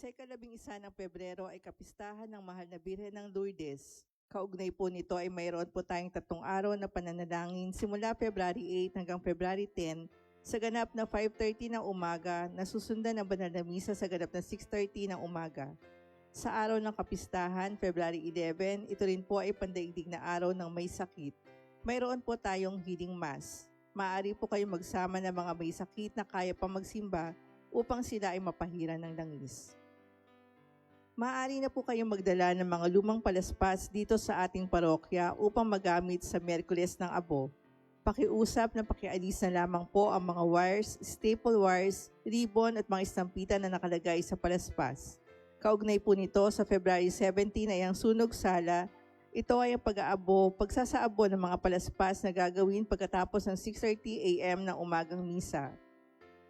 Sa ika-11 ng Pebrero ay kapistahan ng Mahal na Birhen ng Lourdes. Kaugnay po nito ay mayroon po tayong 3 araw na pananalangin simula February 8 hanggang February 10 sa ganap na 5:30 ng umaga na susundan ng banal na misa sa ganap na 6:30 ng umaga. Sa araw ng kapistahan, February 11, ito rin po ay pandaigdig na araw ng may sakit. Mayroon po tayong healing mass. Maaari po kayong magsama ng mga may sakit na kaya pa magsimba upang sila ay mapahiran ng langis. Maaari na po kayong magdala ng mga lumang palaspas dito sa ating parokya upang magamit sa Miyerkules ng Abo. Pakiusap na pakialis na lamang po ang mga wires, staple wires, ribbon at mga istampita na nakalagay sa palaspas. Kaugnay po nito sa February 17 ay ang sunog sala. Ito ay ang pagsasaabo ng mga palaspas na gagawin pagkatapos ng 6:30 a.m. ng umagang misa.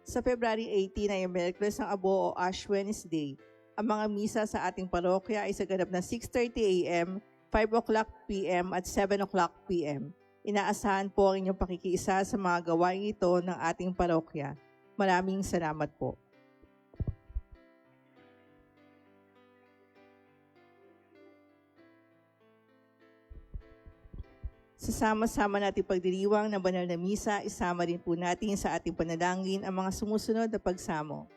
Sa February 18 ay ang Miyerkules ng Abo o Ash Wednesday. Ang mga misa sa ating parokya ay sa ganap na 6:30 a.m., 5 p.m. at 7 p.m. Inaasahan po ang inyong pakikiisa sa mga gawain ito ng ating parokya. Maraming salamat po. Sasama-sama natin pagdiriwang ng banal na misa, isama rin po natin sa ating panalangin ang mga sumusunod na pagsamo.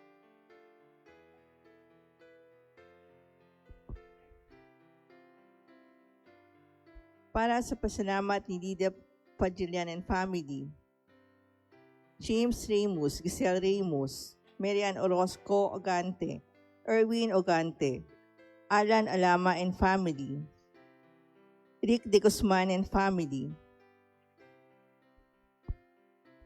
Para sa pasalamat ni Lydia Padillan and family, James Ramos, Giselle Ramos, Marian Orozco Ogante, Erwin Ogante, Alan Alama and family, Rick De Guzman and family,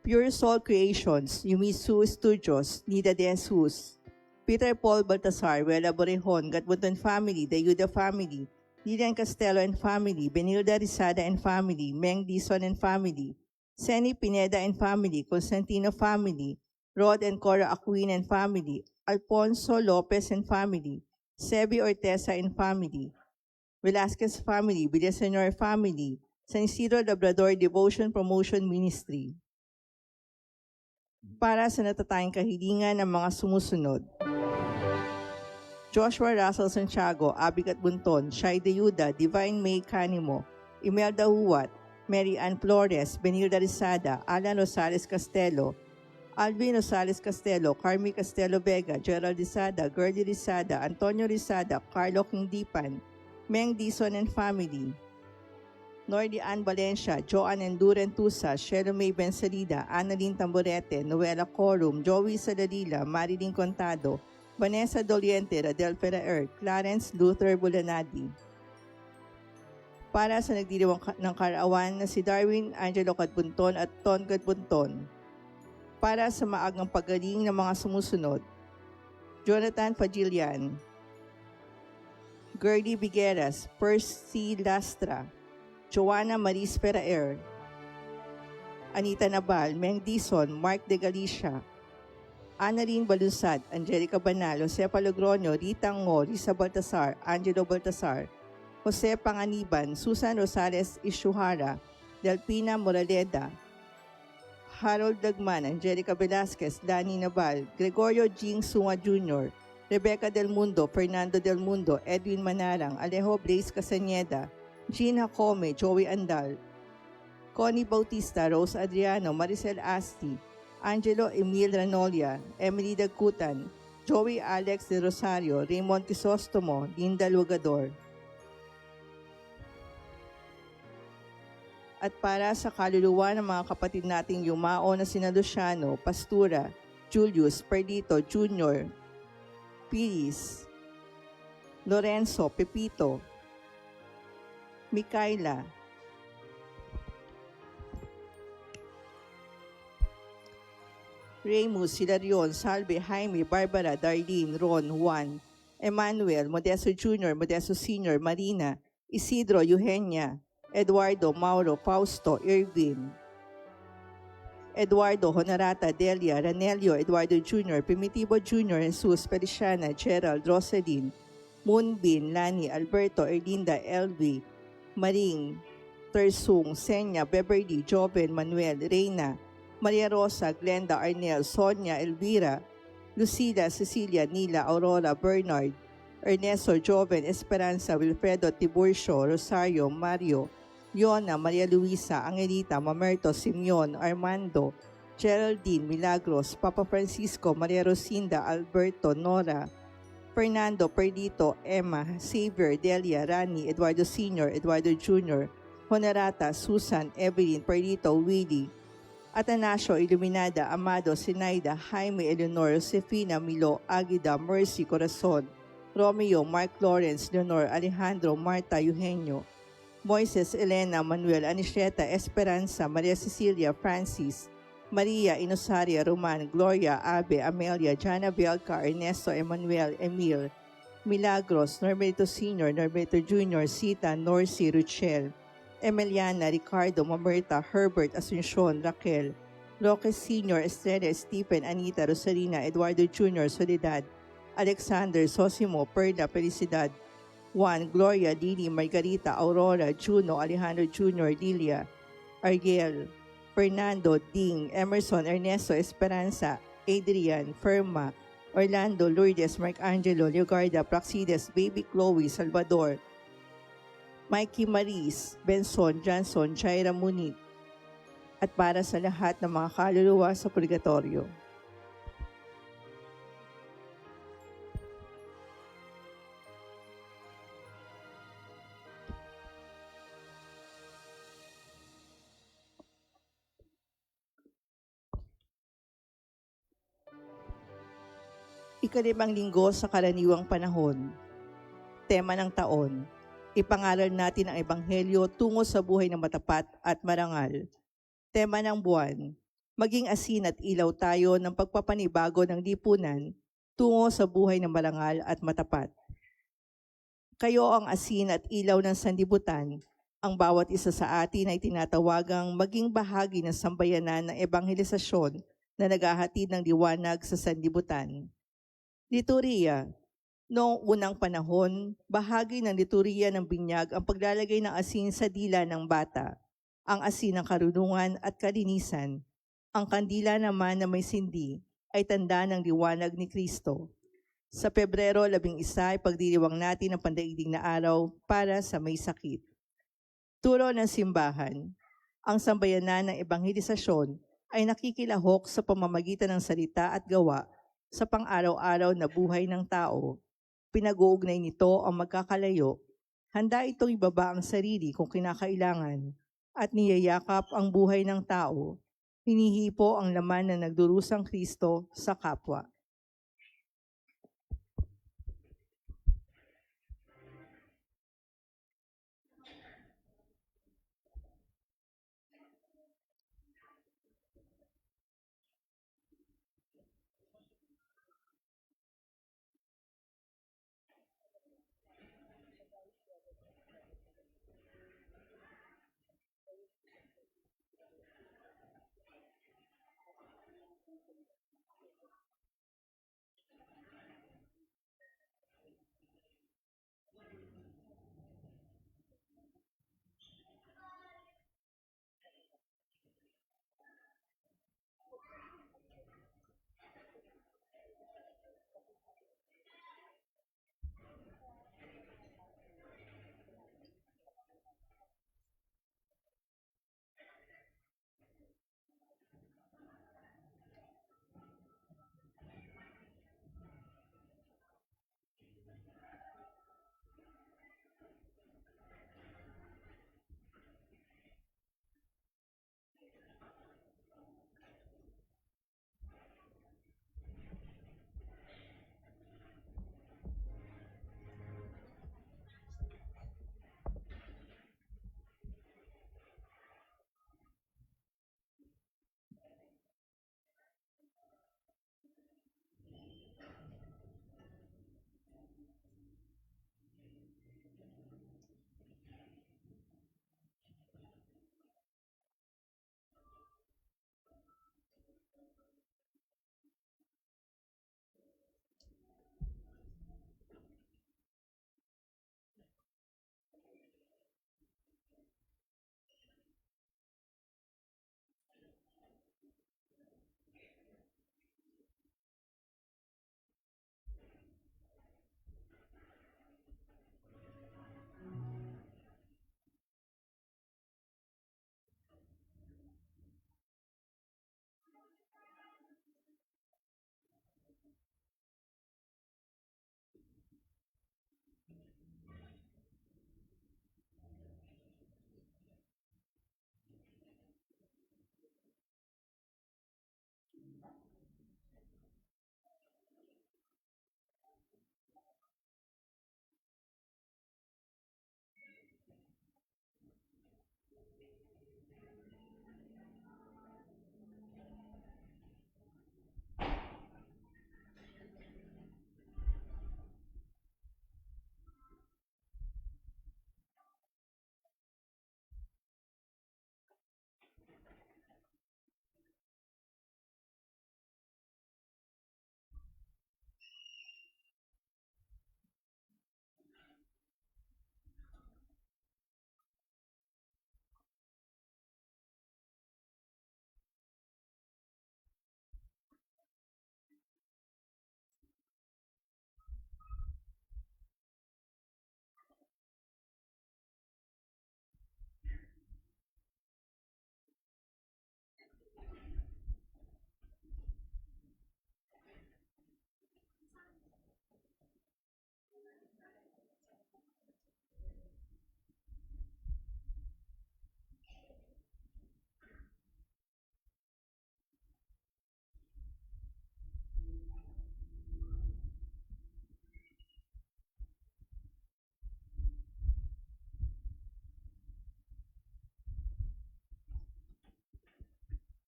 Pure Soul Creations, Yumisu Studios, Nida De Jesus, Peter Paul Baltasar, Wela Borejon, Gatbunton family, Dayuda family, Lilian Castelo and family, Benilda Rizada and family, Meng Dison and family, Senny Pineda and family, Constantino family, Rod and Cora Aquin and family, Alfonso Lopez and family, Sebi Orteza and family, Velasquez family, Villaseñor family, San Isidro Labrador Devotion Promotion Ministry. Para sa natatayang kahilingan ng mga sumusunod. Joshua Russell Santiago, Abigat Bunton, Shai De Yuda, Divine May Canimo, Imelda Huwat, Mary Ann Flores, Benilda Rizada, Alan Rosales Castelo, Alvin Rosales Castelo, Carmi Castelo Vega, Gerald Rizada, Gerdy Rizada, Antonio Rizada, Carlo Kingdipan, Meng Dison and family, Nordy Ann Valencia, Joanne Enduren Tusa, Shelo May Bensalida, Annalyn Tamborete, Noela Corum, Joey Saladila, Marilyn Contado, Vanessa Doliente, Radel Ferrer, Clarence Luther Bulanadi. Para sa nagdiriwang ng karawan na si Darwin Angelo Cadbunton at Ton Cadbunton. Para sa maagang pagaling ng mga sumusunod. Jonathan Fagilian, Gerdy Bigueras, Percy Lastra, Joanna Maris Ferrer, Anita Nabal, Meng Dison, Mark De Galicia, Annalyn Balusad, Angelica Banal, Jose Palogronio, Rita Ngo, Risa Baltasar, Angelo Baltasar, Jose Panganiban, Susan Rosales Ishuhara, Delpina Moraleda, Harold Dagman, Angelica Velasquez, Lani Nabal, Gregorio Jing Sunga Jr., Rebecca Del Mundo, Fernando Del Mundo, Edwin Manarang, Alejo Blaze Casañeda, Jean Jacome, Joey Andal, Connie Bautista, Rose Adriano, Maricel Asti, Angelo Emil Ranolia, Emily Dagkutan, Joey Alex de Rosario, Raymond Crisostomo, Linda Lugador. At para sa kaluluwa ng mga kapatid nating yumao na sina Luciano, Pastura, Julius, Perdito, Jr., Piris, Lorenzo, Pepito, Mikaela, Ramos, Hilarion, Salve, Jaime, Barbara, Darlene, Ron, Juan, Emmanuel, Modesto Jr., Modesto Sr., Marina, Isidro, Eugenia, Eduardo, Mauro, Fausto, Irvin, Eduardo, Honorata, Delia, Ranelio, Eduardo Jr., Primitivo Jr., Jesus, Feliciana, Gerald, Roselyn, Moonbin, Lani, Alberto, Erlinda, Elvi, Maring, Tersung, Senya, Beverly, Joven, Manuel, Reina, Maria Rosa, Glenda, Arnel, Sonia, Elvira, Lucila, Cecilia, Nila, Aurora, Bernard, Ernesto, Joven, Esperanza, Wilfredo, Tiburcio, Rosario, Mario, Yona, Maria Luisa, Angelita, Mamerto, Simeon, Armando, Geraldine, Milagros, Papa Francisco, Maria Rosinda, Alberto, Nora, Fernando, Perdito, Emma, Xavier, Delia, Rani, Eduardo Sr., Eduardo Jr., Honorata, Susan, Evelyn, Perdito, Willie, Atanasio, Iluminada, Amado, Sinaida, Jaime, Eleanor, Josefina, Milo, Agida, Mercy, Corazon, Romeo, Mark Lawrence, Leonor, Alejandro, Marta, Eugenio, Moises, Elena, Manuel, Anicheta, Esperanza, Maria Cecilia, Francis, Maria, Inosaria, Roman, Gloria, Abe, Amelia, Jana Bielka, Ernesto, Emmanuel, Emil, Milagros, Norberto Sr., Norberto Jr., Sita, Norcy, Ruchel, Emiliana, Ricardo, Mamerta, Herbert, Asuncion, Raquel, Roque Sr., Estrella, Stephen, Anita, Rosalina, Eduardo Jr., Soledad, Alexander, Sosimo, Perla, Felicidad, Juan, Gloria, Dini, Margarita, Aurora, Juno, Alejandro Jr., Lilia, Ariel, Fernando, Ding, Emerson, Ernesto, Esperanza, Adrian, Ferma, Orlando, Lourdes, Mark Angelo, Leogarda, Praxides, Baby Chloe, Salvador, Mikey Maris, Benson, Johnson, Jaira Munit, at para sa lahat ng mga kaluluwa sa purgatorio. Ikalimang linggo sa karaniwang panahon. Tema ng taon. Ipangaral natin ang Ebanghelyo tungo sa buhay ng matapat at marangal. Tema ng buwan. Maging asin at ilaw tayo ng pagpapanibago ng lipunan tungo sa buhay ng marangal at matapat. Kayo ang asin at ilaw ng sanlibutan. Ang bawat isa sa atin ay tinatawagang maging bahagi ng sambayanan ng ebanghelisasyon na naghahatid ng liwanag sa sanlibutan. Liturhiya. Noong unang panahon, bahagi ng liturhiya ng binyag ang paglalagay ng asin sa dila ng bata, ang asin ng karunungan at kalinisan. Ang kandila naman na may sindi ay tanda ng liwanag ni Kristo. Sa Pebrero 11 ay pagdiriwang natin ang pandaigdig na araw para sa may sakit. Turo ng simbahan. Ang sambayanan ng ebanghelisasyon ay nakikilahok sa pamamagitan ng salita at gawa sa pang-araw-araw na buhay ng tao. Pinag-uugnay nito ang magkakalayo. Handa itong ibaba ang sarili kung kinakailangan at niyayakap ang buhay ng tao. Hinihipo ang laman na nagdurusang Kristo sa kapwa.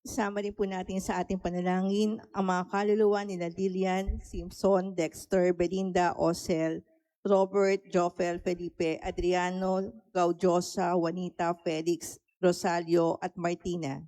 Isama rin po natin sa ating panalangin ang mga kaluluwa nila Lilian, Simpson, Dexter, Belinda, Osel, Robert, Joffel, Felipe, Adriano, Gaudiosa, Juanita, Felix, Rosalio, at Martina.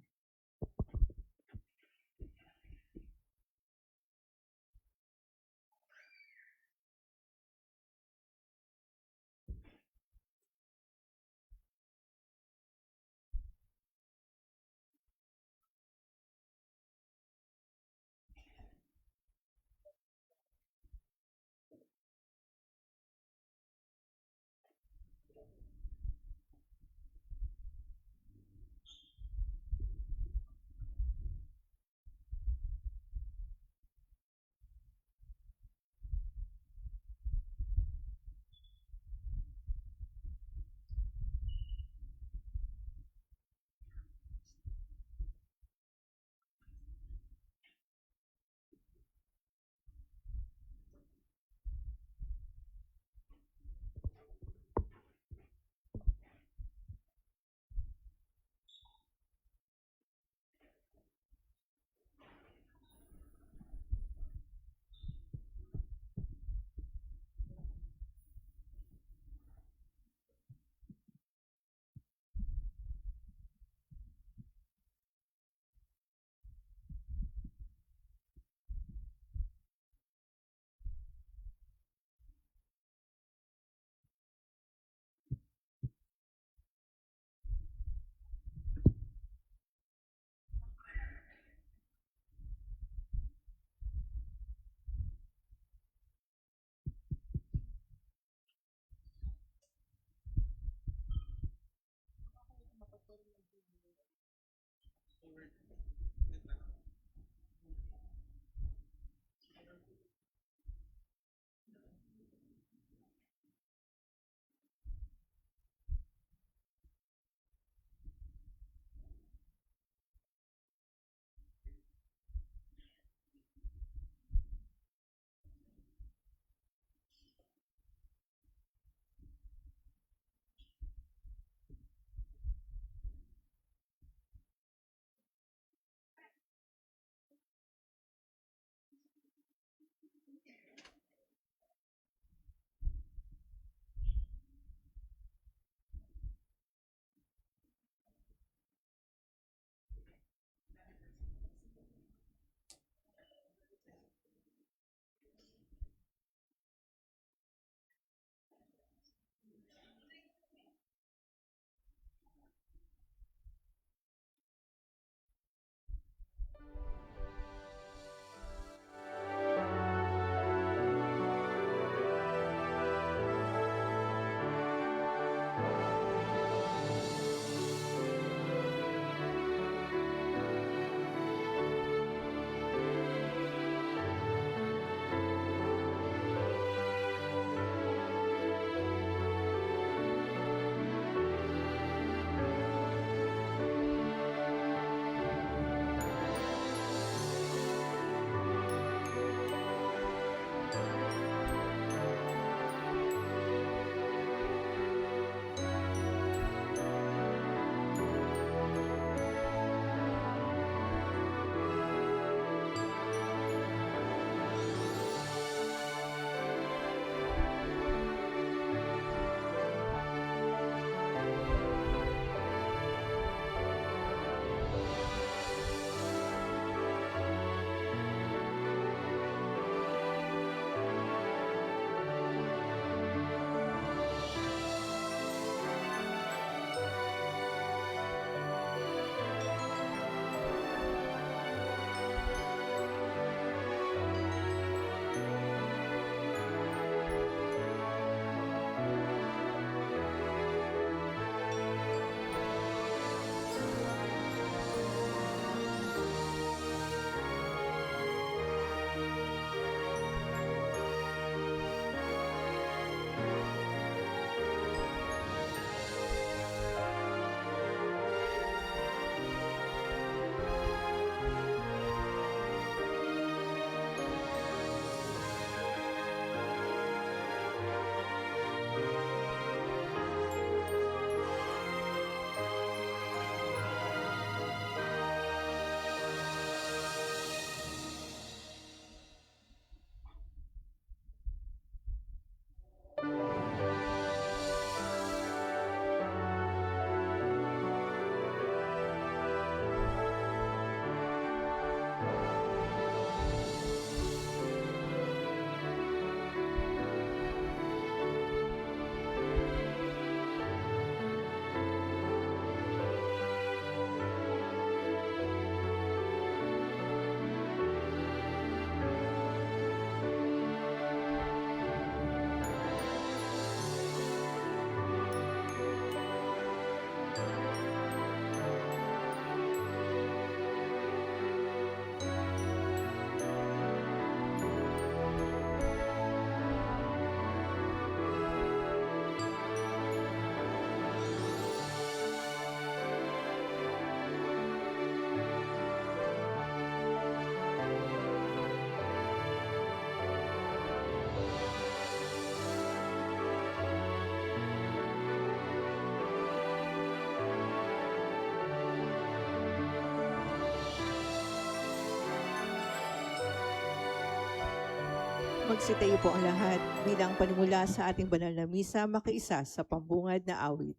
Magsitayo po ang lahat bilang panimula sa ating banal na misa, makiisa sa pambungad na awit.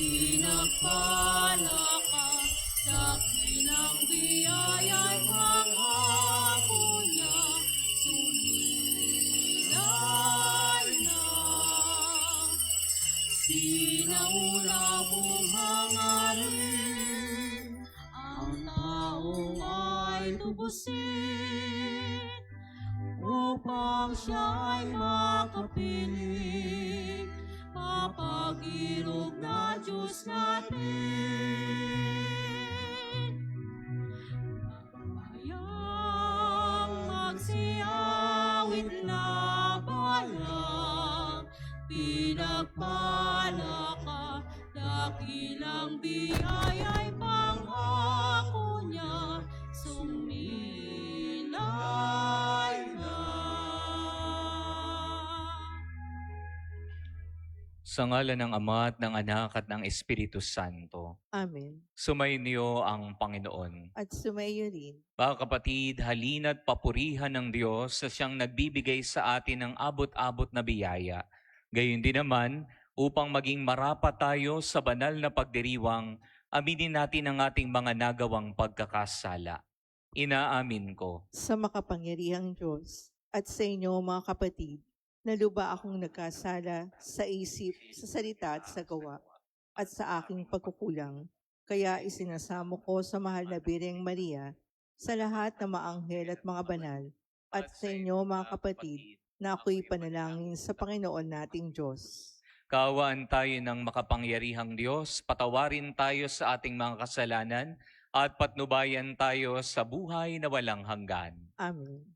Pinagpala ka, dakilang biyaya'y pangako niya, sumilay na. Sinauna mong hangarin, ang taong ay lubusin, upang siya'y makapiling, mapag-irog na Diyos natin. Bayang magsiyawit na balang, pinagpala ka, dakilang biyaya'y pangako niya, sumilay na. Sa ngalan ng Ama at ng Anak at ng Espiritu Santo, Amen. sumainyo ang Panginoon. At sumayo rin. Mga kapatid, halina't papurihan ng Diyos sa siyang nagbibigay sa atin ng abot-abot na biyaya. Gayon din naman, upang maging marapat tayo sa banal na pagdiriwang, aminin natin ang ating mga nagawang pagkakasala. Inaamin ko. Sa makapangyarihang Diyos at sa inyo mga kapatid, na luba akong nagkasala sa isip, sa salita at sa gawa, at sa aking pagkukulang. Kaya isinasamo ko sa mahal na Birheng Maria, sa lahat ng maanghel at mga banal, at sa inyo mga kapatid, na ako'y panalangin sa Panginoon nating Diyos. Kaawaan tayo ng makapangyarihang Diyos, patawarin tayo sa ating mga kasalanan, at patnubayan tayo sa buhay na walang hanggan. Amen.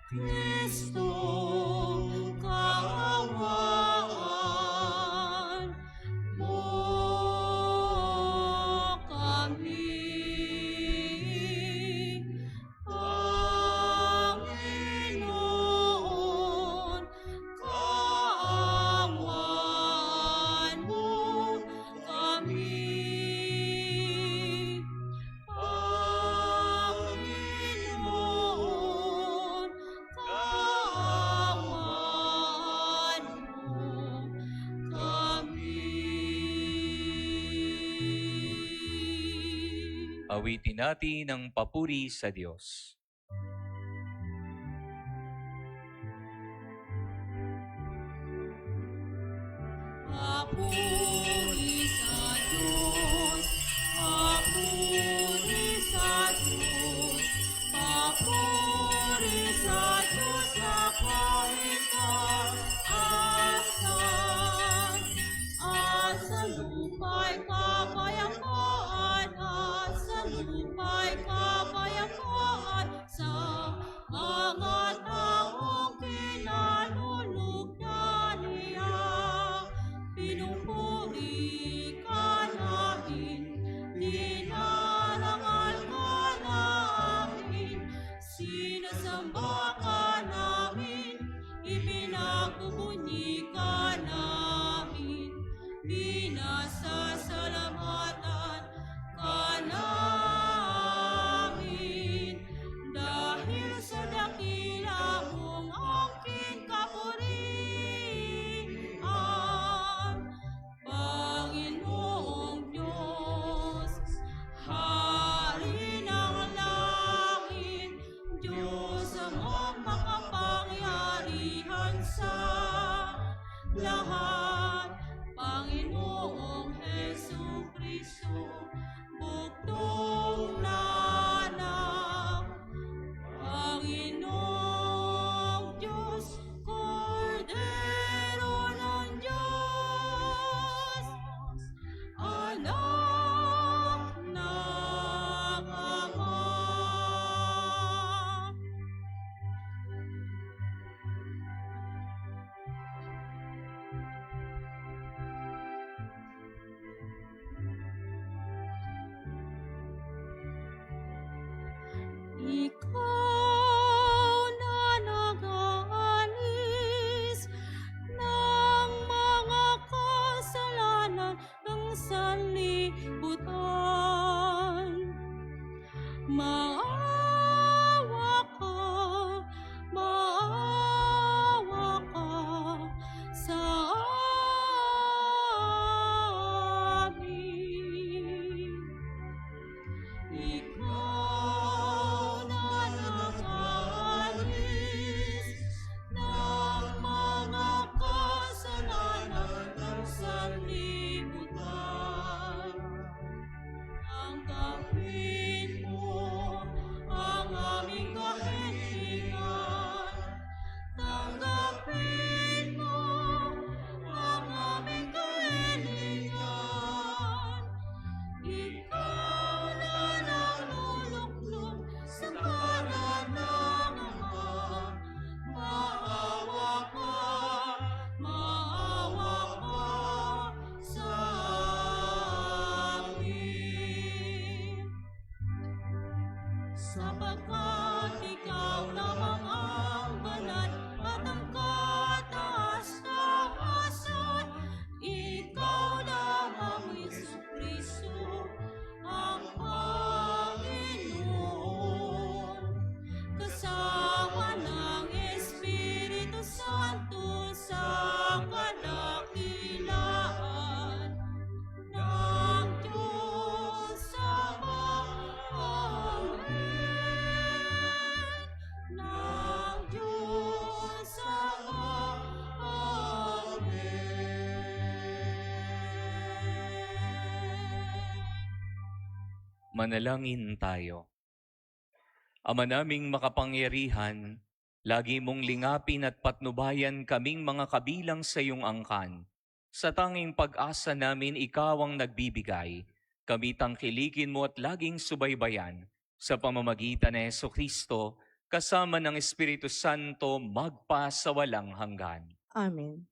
Kristo, kaawaan mo kami. Panginoon, kaawaan mo kami. Panginoon, kaawaan mo kami. Awitin natin ang papuri sa Diyos. Papuri sa Diyos, papuri sa Diyos, papuri sa Diyos na kahit kaasan. At sa lupa'y kapayapaan, at sa lupa'y kapayapaan, sa mga taong kinalulugdan niya. Pinupuri Ikaw na nag-aalis ng mga kasalanan ng sanlibutan. Maawa ka sa amin. Ikaw na nag-aalis ng mga kasalanan ng sanlibutan. Tanggapin mo ang aming kahilingan. Tanggapin mo ang aming kahilingan. Ikaw na naluluklok sa kanan ng Ama. Maawa ka sa amin. Sapagkat ikaw lamang ang banal at ang kataas-taasan. Ikaw lamang, Jesucristo, ang Panginoon. Kasama ng Espiritu Santo sa kadakilaan ng Diyos Ama. Amen. Ng Diyos Ama. Amen. Manalangin tayo. Ama naming makapangyarihan, lagi mong lingapin at patnubayan kaming mga kabilang sa iyong angkan. Sa tanging pag-asa namin, ikaw ang nagbibigay. Kami tangkilikin mo at laging subaybayan. Sa pamamagitan ni Jesucristo, kasama ng Espiritu Santo, magpa sa walang hanggan. Amen.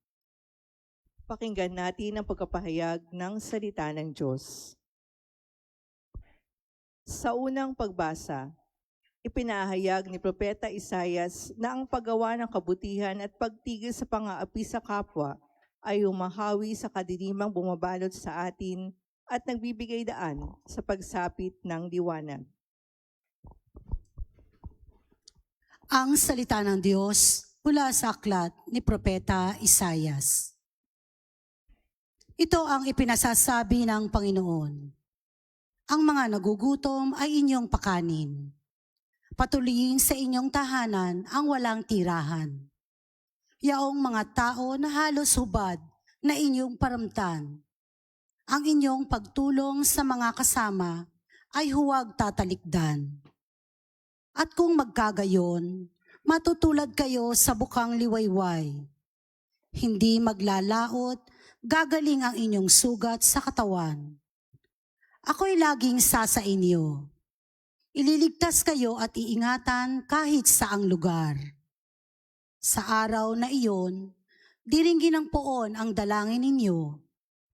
Pakinggan natin ang pagkapahayag ng salita ng Diyos. Sa unang pagbasa, ipinahayag ni Propeta Isaias na ang paggawa ng kabutihan at pagtigil sa pang-aapi sa kapwa ay humahawi sa kadilimang bumabalot sa atin at nagbibigay daan sa pagsapit ng liwanag. Ang salita ng Diyos mula sa aklat ni Propeta Isaias. Ito ang ipinasasabi ng Panginoon. Ang mga nagugutom ay inyong pakanin. Patuloyin sa inyong tahanan ang walang tirahan. Yaong mga tao na halos hubad na inyong paramtan. Ang inyong pagtulong sa mga kasama ay huwag tatalikdan. At kung magkagayon, matutulad kayo sa bukang liwayway. Hindi maglalaot, gagaling ang inyong sugat sa katawan. Ako'y laging sa inyo. Ililigtas kayo at iingatan kahit saang lugar. Sa araw na iyon, diringgin ng poon ang dalangin ninyo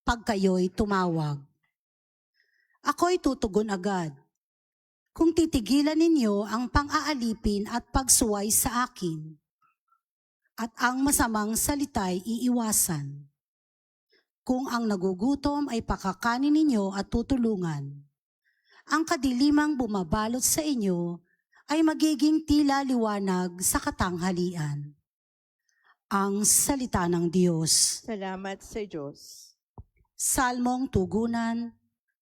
pag kayo'y tumawag. Ako'y tutugon agad. Kung titigilan ninyo ang pang-aalipin at pagsuway sa akin, at ang masamang salita'y iiwasan. Kung ang nagugutom ay pakakanin ninyo at tutulungan, ang kadilimang bumabalot sa inyo ay magiging tila liwanag sa katanghalian. Ang salita ng Diyos. Salamat sa Diyos. Salmong tugunan,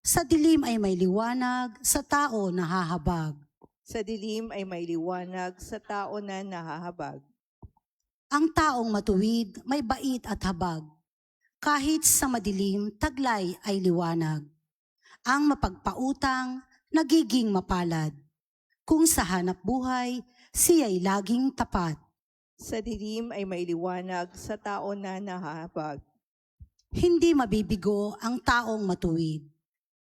sa dilim ay may liwanag, sa tao nahahabag. Sa dilim ay may liwanag, sa tao na nahahabag. Ang taong matuwid may bait at habag. Kahit sa madilim, taglay ay liwanag. Ang mapagpautang, nagiging mapalad. Kung sa hanap buhay, siya'y laging tapat. Sa dilim ay may liwanag, sa tao na nahahabag. Hindi mabibigo ang taong matuwid.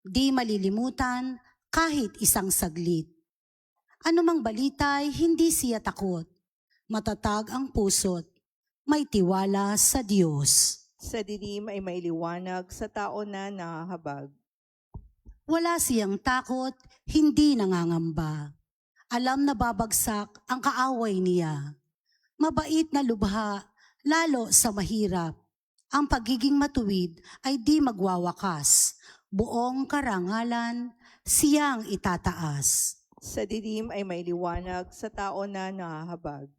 Di malilimutan kahit isang saglit. Anumang balita'y hindi siya takot. Matatag ang puso't may tiwala sa Diyos. Sa dilim ay may liwanag, sa tao na nahahabag. Wala siyang takot, hindi nangangamba. Alam na babagsak ang kaaway niya. Mabait na lubha, lalo sa mahirap. Ang pagiging matuwid ay di magwawakas. Buong karangalan, siyang itataas. Sa dilim ay may liwanag sa tao na nahahabag.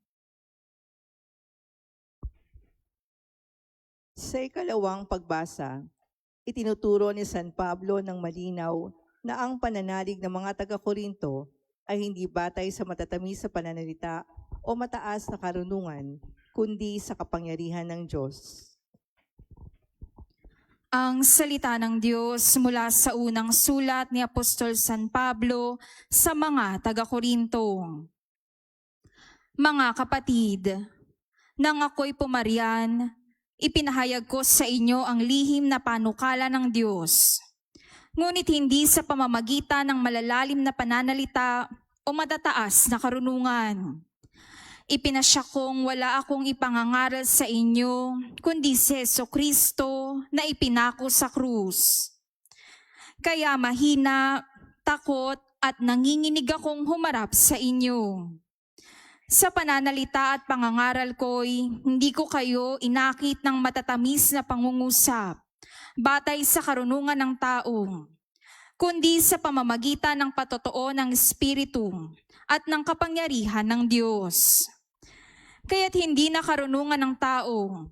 Sa ikalawang pagbasa, itinuturo ni San Pablo ng malinaw na ang pananalig ng mga taga-Korinto ay hindi batay sa matatamis sa pananalita o mataas na karunungan, kundi sa kapangyarihan ng Diyos. Ang salita ng Diyos mula sa unang sulat ni Apostol San Pablo sa mga taga-Korinto. Mga kapatid, nang ako'y pumarian, ipinahayag ko sa inyo ang lihim na panukala ng Diyos. Ngunit hindi sa pamamagitan ng malalalim na pananalita o matataas na karunungan. Ipinasya kong wala akong ipangangaral sa inyo, kundi si Jesucristo na ipinako sa krus. Kaya mahina, takot at nanginginig akong humarap sa inyo. Sa pananalita at pangangaral ko'y hindi ko kayo inakit ng matatamis na pangungusap, batay sa karunungan ng tao, kundi sa pamamagitan ng patotoo ng Espiritu at ng kapangyarihan ng Diyos. Kaya't hindi na karunungan ng tao,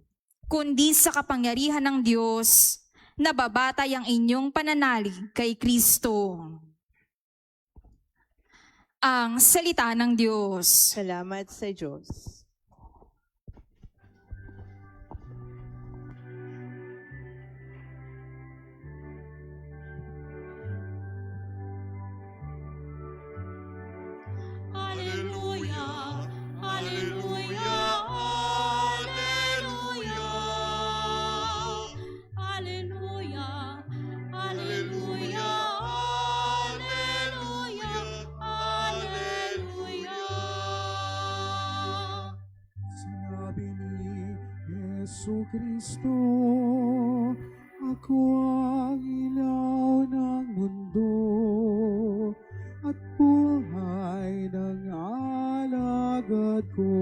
kundi sa kapangyarihan ng Diyos, nababatay ang inyong pananalig kay Kristo. Ang salita ng Diyos. Salamat sa Diyos. Hallelujah, hallelujah, hallelujah, hallelujah, hallelujah, hallelujah, hallelujah. Sinabi ni Jesucristo, ako ang ilaw ng mundo at buhay ng alagad ko.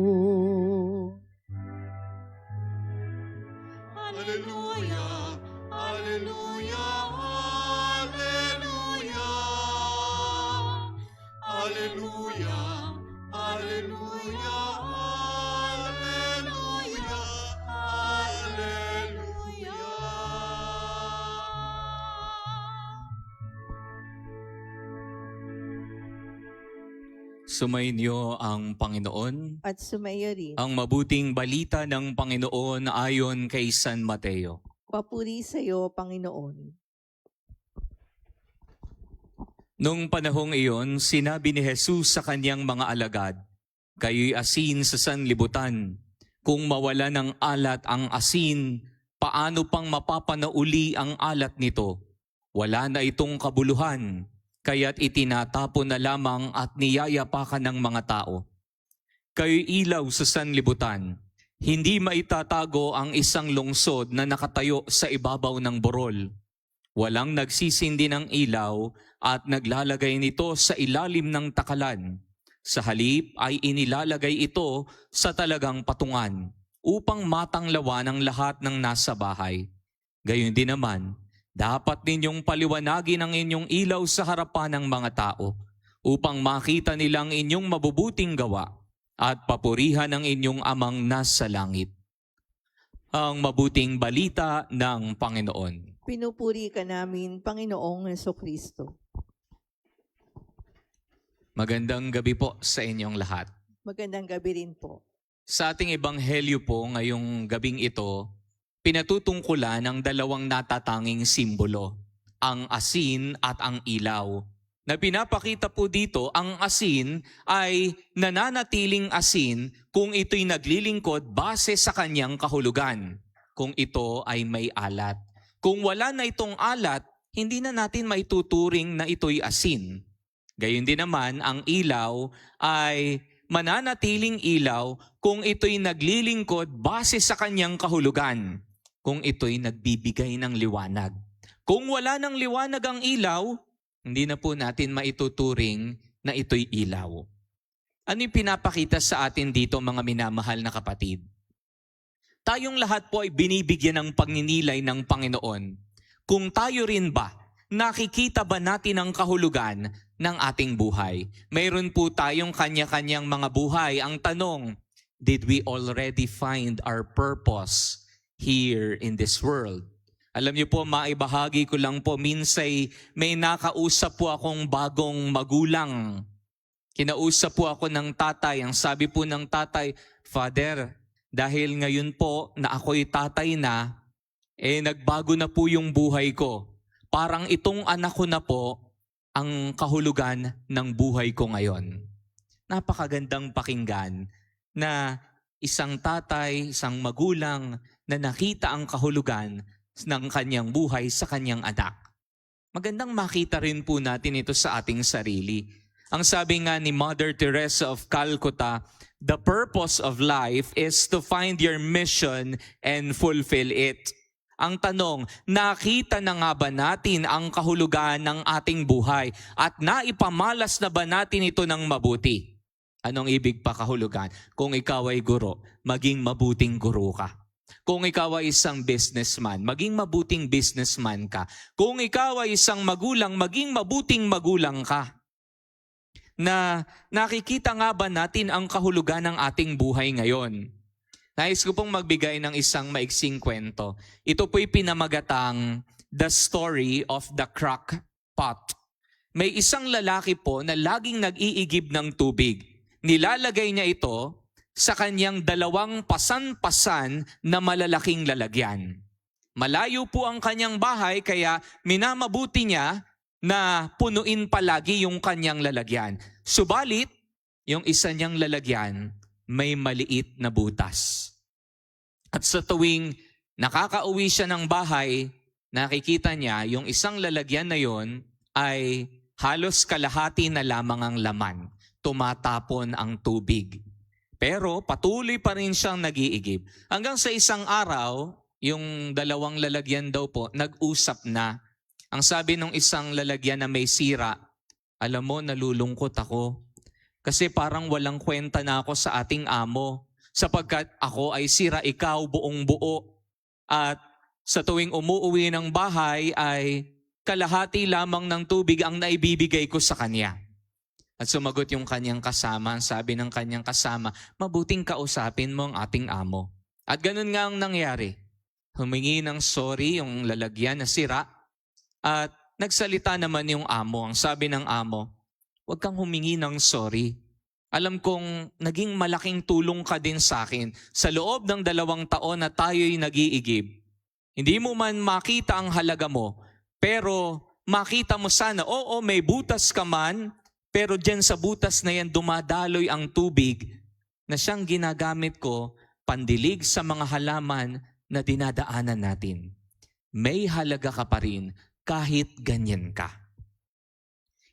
Hallelujah, hallelujah, hallelujah, hallelujah, hallelujah, hallelujah, hallelujah. Sumainyo ang Panginoon. At sumayo rin. Ang mabuting balita ng Panginoon ayon kay San Mateo. Papuri sa iyo, Panginoon. Nung panahong iyon, sinabi ni Jesus sa kanyang mga alagad, kayo'y asin sa sanlibutan. Kung mawala ng alat ang asin, paano pang mapapanauli ang alat nito? Wala na itong kabuluhan, kaya't itinatapon na lamang at niyayapakan ng mga tao. Kayo'y ilaw sa sanlibutan. Hindi maitatago ang isang lungsod na nakatayo sa ibabaw ng burol. Walang nagsisindi ng ilaw at naglalagay nito sa ilalim ng takalan. Sa halip ay inilalagay ito sa talagang patungan upang matanglawan ang lahat ng nasa bahay. Gayon din naman, dapat ninyong paliwanagin ang inyong ilaw sa harapan ng mga tao upang makita nilang inyong mabubuting gawa at papurihan ang inyong amang nasa langit. Ang mabuting balita ng Panginoon. Pinupuri ka namin, Panginoong Jesucristo. Magandang gabi po sa inyong lahat. Magandang gabi rin po. Sa ating ebanghelyo po ngayong gabing ito, pinatutungkulan ang dalawang natatanging simbolo, ang asin at ang ilaw. Na pinapakita po dito, ang asin ay nananatiling asin kung ito'y naglilingkod base sa kanyang kahulugan, kung ito ay may alat. Kung wala na itong alat, hindi na natin maituturing na ito'y asin. Gayon din naman, ang ilaw ay mananatiling ilaw kung ito'y naglilingkod base sa kanyang kahulugan, kung ito'y nagbibigay ng liwanag. Kung wala ng liwanag ang ilaw, hindi na po natin maituturing na ito'y ilaw. Ano yung pinapakita sa atin dito, mga minamahal na kapatid? Tayong lahat po ay binibigyan ng pagninilay ng Panginoon. Kung tayo rin ba, nakikita ba natin ang kahulugan ng ating buhay? Mayroon po tayong kanya-kanyang mga buhay. Ang tanong, did we already find our purpose here in this world? Alam niyo po, maibahagi ko lang po, minsay may nakausap po akong bagong magulang. Kinausap po ako ng tatay. Ang sabi po ng tatay, Father, dahil ngayon po na ako'y tatay na, nagbago na po yung buhay ko. Parang itong anak ko na po ang kahulugan ng buhay ko ngayon. Napakagandang pakinggan na isang tatay, isang magulang na nakita ang kahulugan ng kanyang buhay sa kanyang anak. Magandang makita rin po natin ito sa ating sarili. Ang sabi nga ni Mother Teresa of Calcutta, the purpose of life is to find your mission and fulfill it. Ang tanong, nakita na nga ba natin ang kahulugan ng ating buhay at naipamalas na ba natin ito ng mabuti? Anong ibig pa kahulugan? Kung ikaw ay guro, maging mabuting guro ka. Kung ikaw ay isang businessman, maging mabuting businessman ka. Kung ikaw ay isang magulang, maging mabuting magulang ka. Na nakikita nga ba natin ang kahulugan ng ating buhay ngayon? Nais ko pong magbigay ng isang maiksing kwento. Ito po'y pinamagatang The Story of the Crack Pot. May isang lalaki po na laging nag-iigib ng tubig. Nilalagay niya ito sa kanyang 2 pasan-pasan na malalaking lalagyan. Malayo po ang kanyang bahay kaya minamabuti niya na punuin palagi yung kanyang lalagyan. Subalit, yung isa niyang lalagyan may maliit na butas. At sa tuwing nakakauwi siya ng bahay, nakikita niya yung isang lalagyan na yon ay halos kalahati na lamang ang laman. Tumatapon ang tubig. Pero patuloy pa rin siyang nag-iigib. Hanggang sa isang araw, yung 2 lalagyan daw po, nag-usap na. Ang sabi ng isang lalagyan na may sira, alam mo, nalulungkot ako. Kasi parang walang kwenta na ako sa ating amo. Sapagkat ako ay sira, ikaw buong buo. At sa tuwing umuuwi ng bahay ay kalahati lamang ng tubig ang naibibigay ko sa kanya. At sumagot yung kanyang kasama. Ang sabi ng kanyang kasama, mabuting kausapin mo ang ating amo. At ganun nga ang nangyari. Humingi ng sorry yung lalagyan na sira. At nagsalita naman yung amo. Ang sabi ng amo, huwag kang humingi ng sorry. Alam kong naging malaking tulong ka din sa akin sa loob ng 2 taon na tayo'y nag-iigib. Hindi mo man makita ang halaga mo, pero makita mo sana, oo, may butas ka man, pero dyan sa butas na yan dumadaloy ang tubig na siyang ginagamit ko pandilig sa mga halaman na dinadaanan natin. May halaga ka pa rin kahit ganyan ka.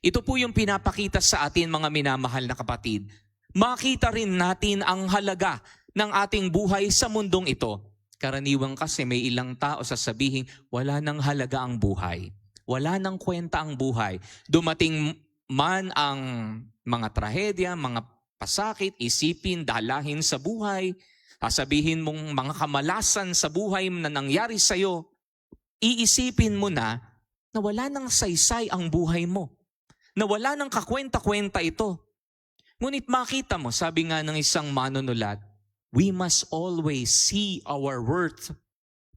Ito po yung pinapakita sa atin, mga minamahal na kapatid. Makita rin natin ang halaga ng ating buhay sa mundong ito. Karaniwang kasi may ilang tao sasabihin, wala nang halaga ang buhay. Wala nang kwenta ang buhay. Dumating man ang mga trahedya, mga pasakit, isipin, dalahin sa buhay, sasabihin mong mga kamalasan sa buhay na nangyari sa'yo, iisipin mo na wala nang saysay ang buhay mo. Na wala nang kakwenta-kwenta ito. Ngunit makita mo, sabi nga ng isang manunulat, we must always see our worth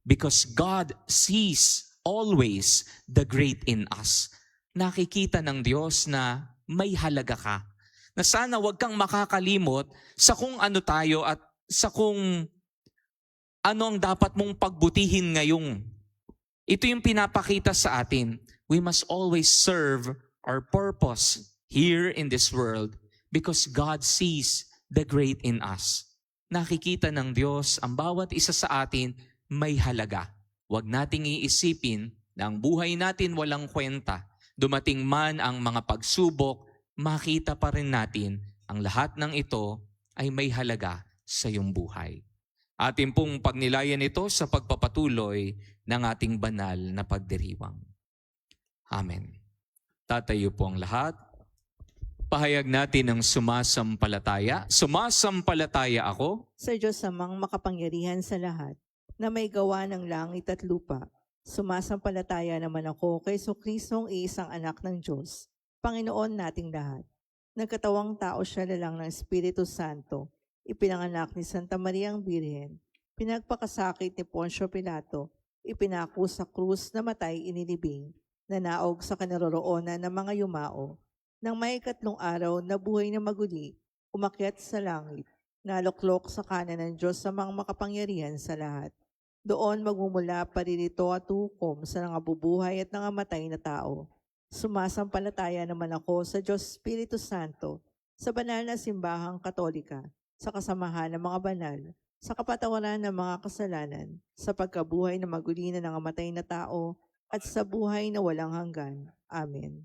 because God sees always the great in us. Nakikita ng Diyos na may halaga ka. Na sana wag kang makakalimot sa kung ano tayo at sa kung ano ang dapat mong pagbutihin ngayong. Ito yung pinapakita sa atin. We must always serve our purpose here in this world because God sees the great in us. Nakikita ng Diyos ang bawat isa sa atin may halaga. Huwag nating iisipin na ang buhay natin walang kwenta. Dumating man ang mga pagsubok, makita pa rin natin ang lahat ng ito ay may halaga sa iyong buhay. Atin pong pagnilayan ito sa pagpapatuloy ng ating banal na pagdiriwang. Amen. Tatayo po ang lahat. Ipahayag natin ang sumasampalataya. Sumasampalataya ako Sa Diyos amang makapangyarihan sa lahat, na may gawa ng langit at lupa. Sumasampalataya naman ako kay Kristong iisang anak ng Diyos, Panginoon nating lahat. Nagkatawang tao siya lalang ng Espiritu Santo, ipinanganak ni Santa Mariang Birhen, pinagpakasakit ni Poncio Pilato, ipinako sa krus, namatay, inilibing, nanaog sa kinaroroonan ng mga yumao. Nang may 3 araw, nabuhay na maguli, umakyat sa langit, naluklok sa kanan ng Diyos sa mga makapangyarihan sa lahat. Doon magmumula paririto at hukom sa nangabubuhay at nangamatay na tao. Sumasampalataya naman ako sa Diyos Espiritu Santo, sa banal na simbahang katolika, sa kasamahan ng mga banal, sa kapatawaran ng mga kasalanan, sa pagkabuhay na maguli na nangamatay na tao, at sa buhay na walang hanggan. Amen.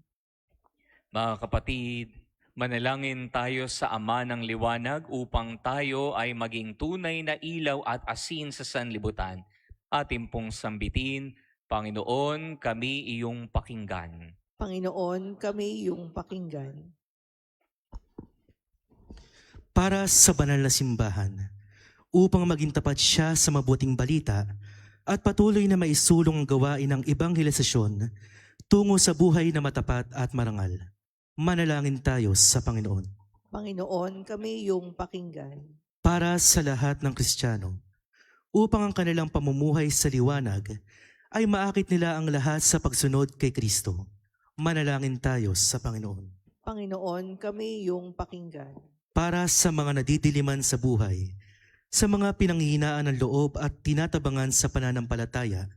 Mga kapatid, manalangin tayo sa Ama ng Liwanag upang tayo ay maging tunay na ilaw at asin sa sanlibutan. Ating pong sambitin, Panginoon, kami iyong pakinggan. Panginoon, kami iyong pakinggan. Para sa banal na simbahan, upang maging tapat siya sa mabuting balita at patuloy na maisulong ang gawain ng ebanghelisasyon tungo sa buhay na matapat at marangal. Manalangin tayo sa Panginoon. Panginoon, kami iyong pakinggan. Para sa lahat ng Kristiyano, upang ang kanilang pamumuhay sa liwanag ay maakit nila ang lahat sa pagsunod kay Kristo. Manalangin tayo sa Panginoon. Panginoon, kami iyong pakinggan. Para sa mga nadidiliman sa buhay, sa mga pinanghihinaan ng loob at tinatabangan sa pananampalataya,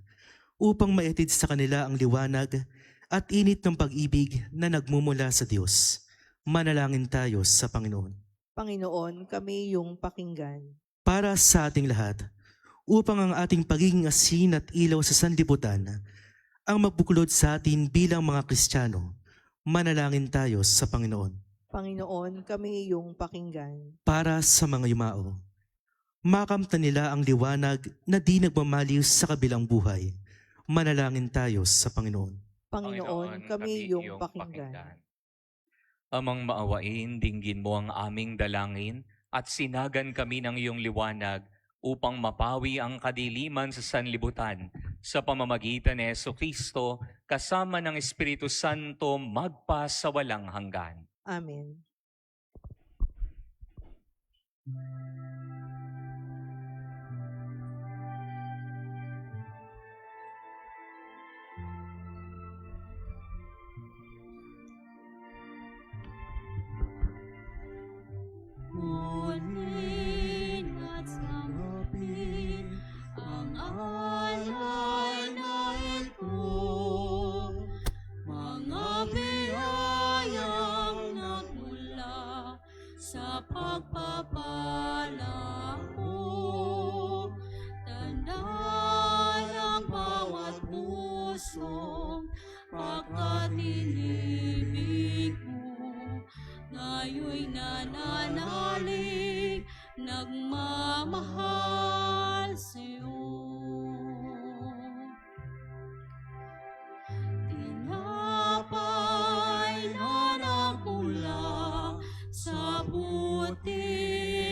upang maitid sa kanila ang liwanag at init ng pag-ibig na nagmumula sa Diyos. Manalangin tayo sa Panginoon. Panginoon, kami iyong pakinggan. Para sa ating lahat, upang ang ating pagiging asin at ilaw sa sanlibutan ang magbuklod sa atin bilang mga Kristiyano, manalangin tayo sa Panginoon. Panginoon, kami iyong pakinggan. Para sa mga yumao, makamtan nila ang liwanag na di nagmamaliw sa kabilang buhay. Manalangin tayo sa Panginoon. Panginoon, kami iyong pakinggan. Amang maawain, dinggin mo ang aming dalangin at sinagan kami ng iyong liwanag upang mapawi ang kadiliman sa sanlibutan sa pamamagitan ni Jesucristo kasama ng Espiritu Santo magpa sa walang hanggan. Amen. Ngunit at sanggapin ang alay na ito, mga biyayang nagmula sa pagpapala mo. Tandaan ang bawat pusong pagkatinibig mo, ngayon'y nananalig, nagmamahal sa'yo. Tinapay na nagmula sa buti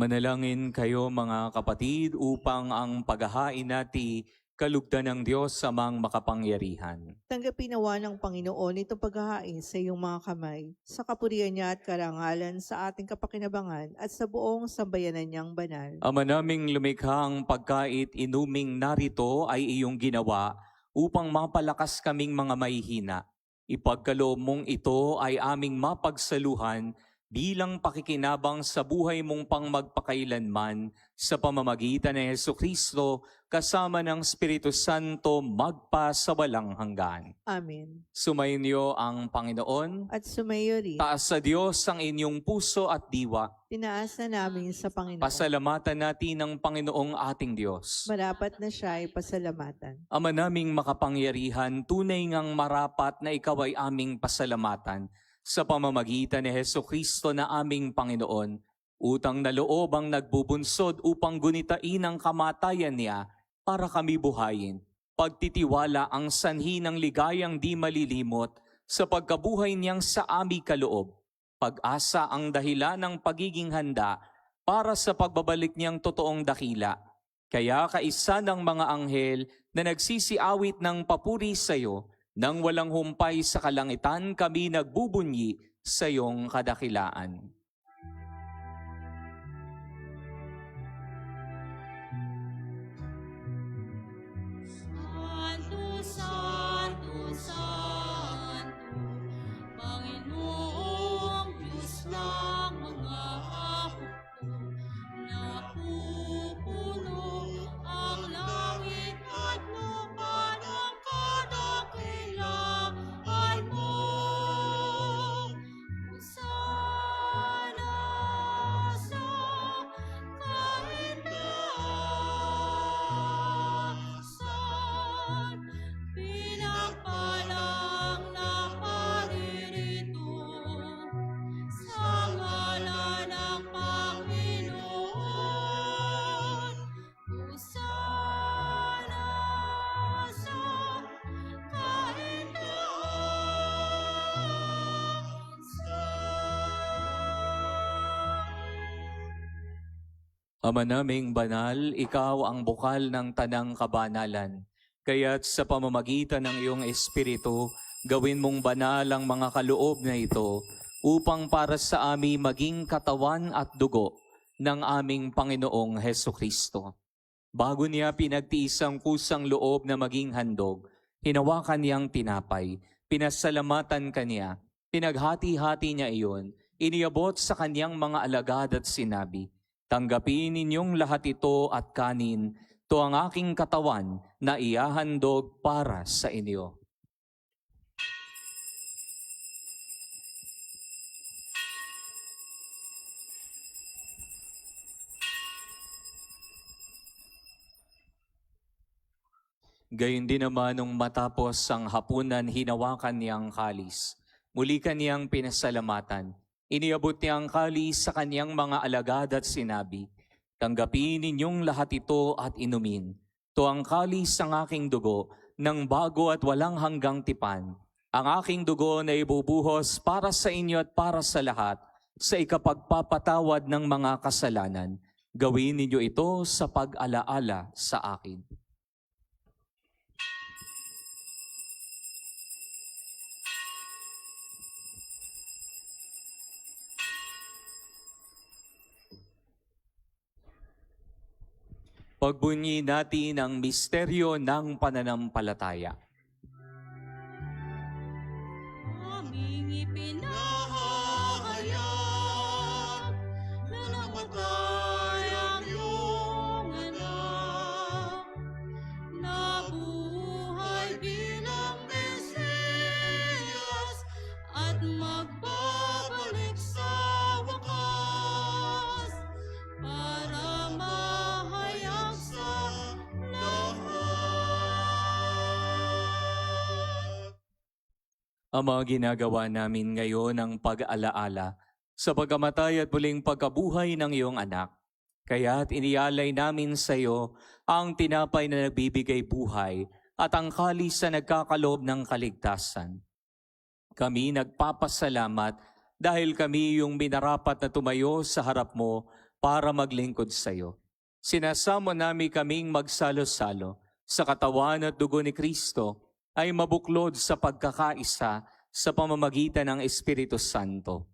Manalangin kayo mga kapatid upang ang paghahain nati kalugdan ng Diyos sa mga makapangyarihan. Tanggapin nawa ng Panginoon itong paghahain sa iyong mga kamay, sa kapurihan niya at karangalan sa ating kapakinabangan at sa buong sambayanan niyang banal. Ama naming lumikha ang pagkait inuming narito ay iyong ginawa upang mapalakas kaming mga mahihina. Ipagkaloob mong ito ay aming mapagsaluhan bilang pakikinabang sa buhay mong pangmagpakailanman sa pamamagitan ni Jesucristo kasama ng Espiritu Santo magpa sa walang hanggan. Amen. Sumainyo ang Panginoon. At sumayo rin, Taas sa Diyos ang inyong puso at diwa. tinaas na namin sa Panginoon. Pasalamatan natin ang Panginoong ating Diyos. Marapat na siya ay pasalamatan. Ama naming makapangyarihan, tunay ngang marapat na ikaw ay aming pasalamatan sa pamamagitan ni Jesucristo na aming Panginoon, utang na loob ang nagbubunsod upang gunitain ang kamatayan niya para kami buhayin. Pagtitiwala ang sanhi ng ligayang di malilimot sa pagkabuhay niyang sa aming kaloob. Pag-asa ang dahilan ng pagiging handa para sa pagbabalik niyang totoong dakila. Kaya kaisa ng mga anghel na nagsisiawit ng papuri sa iyo, nang walang humpay sa kalangitan kami nagbubunyi sa iyong kadakilaan. Santo, Santo, Santo, Panginoong Diyos ng mga hukbo, napupuno ang langit at lupa ng kadakilaan mo. Hosana sa kaitaasan, pinagpalang na paririto sa ngalan ng Panginoon. Hosana sa kaitaasan. Ama naming banal, ikaw ang bukal ng tanang kabanalan. Kaya't sa pamamagitan ng iyong Espiritu, gawin mong banal ang mga kaloob na ito upang para sa amin maging katawan at dugo ng aming Panginoong Hesukristo. Bago niya pinagtiis ang kusang loob na maging handog, hinawakan niyang tinapay, pinasalamatan kaniya, pinaghati-hati niya iyon, iniabot sa kaniyang mga alagad at sinabi, "Tanggapin ninyong lahat ito at kanin, ito ang aking katawan na ihahandog para sa inyo." Gayun din naman nung matapos ang hapunan, hinawakan niyang kalis. Muli kaniyang pinasalamatan. Iniabot niya ang kalis sa kaniyang mga alagad at sinabi, "Tanggapin ninyong lahat ito at inumin. Ito ang kalis ng aking dugo ng bago at walang hanggang tipan. Ang aking dugo na ibubuhos para sa inyo at para sa lahat sa ikapagpapatawad ng mga kasalanan. Gawin ninyo ito sa pag-alaala sa akin." Pagbunyi natin ang misteryo ng pananampalataya. Aming ipinahayag na namatay ang iyong anak, nabuhay bilang Mesiyas at magbabalik sa wakas para mahayag sa lahat. Ang mga ginagawa namin ngayon ang pag-alaala sa pagkamatay at muling pagkabuhay ng iyong anak. Kaya't inialay namin sa iyo ang tinapay na nagbibigay buhay at ang kalis na nagkakaloob ng kaligtasan. Kami nagpapasalamat dahil kami yung minarapat na tumayo sa harap mo para maglingkod sa iyo. Sinasamo namin kaming magsalo-salo sa katawan at dugo ni Kristo ay mabuklod sa pagkakaisa sa pamamagitan ng Espiritu Santo.